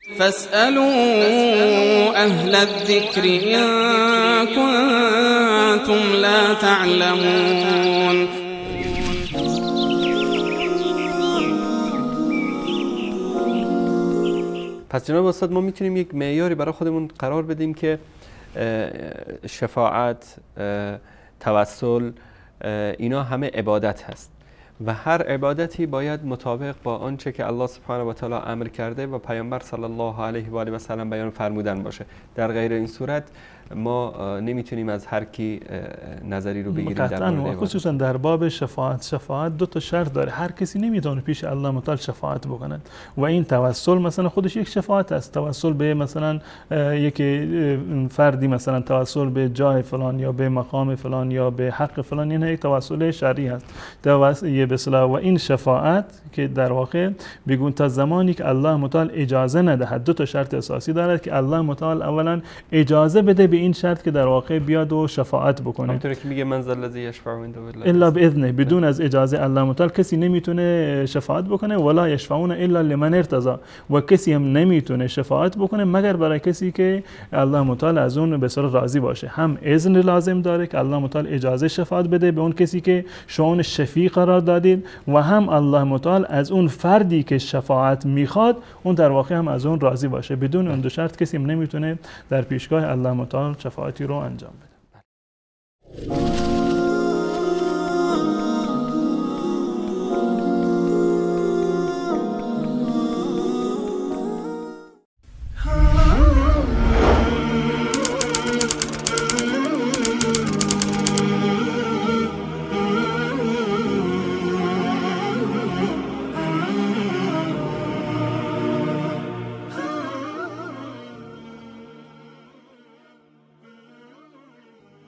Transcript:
فاسألوا أهل الذكر إن كنتم لا تعلمون. پس جناب استاد ما میتونیم یک معیاری برای خودمون قرار بدیم که شفاعت، توسل، اینا همه عبادت هست و هر عبادتی باید مطابق با آنچه که الله سبحانه و تعالی امر کرده و پیامبر صلی الله علیه و آله و سلم بیان فرمودن باشه. در غیر این صورت ما نمیتونیم از هر کی نظری رو بگیریم در مورد خصوصا در باب شفاعت دو تا شرط داره. هر کسی نمیتونه پیش الله متعال شفاعت بکنه و این توسل مثلا خودش یک شفاعت است. توسل به مثلا یک فردی، مثلا توسل به جای فلان یا به مقام فلان یا به حق فلان، این یک توسل شرعی است. به اصطلاح و این شفاعت که در واقع بگون تا زمانی که الله متعال اجازه ندهد، دو تا شرط اساسی دارد که الله متعال اولا اجازه بده به این شرط که در واقع بیاد و شفاعت بکنه. همونطوری که میگه من ذا الذی یشفع عنده الا باذنه، بدون از اجازه الله متعال کسی نمیتونه شفاعت بکنه. ولا یشفعون الا لمن ارتضى، و کسی هم نمیتونه شفاعت بکنه مگر برای کسی که الله متعال از اون به صورت راضی باشه. هم اذن لازم داره که الله متعال اجازه شفاعت بده به اون کسی که شأن شفیع قرار دادید، و هم الله متعال از اون فردی که شفاعت میخواد اون در واقع هم از اون راضی باشه. بدون اون دو شرط کسی هم نمیتونه در پیشگاه الله متعال شفاعتی رو انجام بده.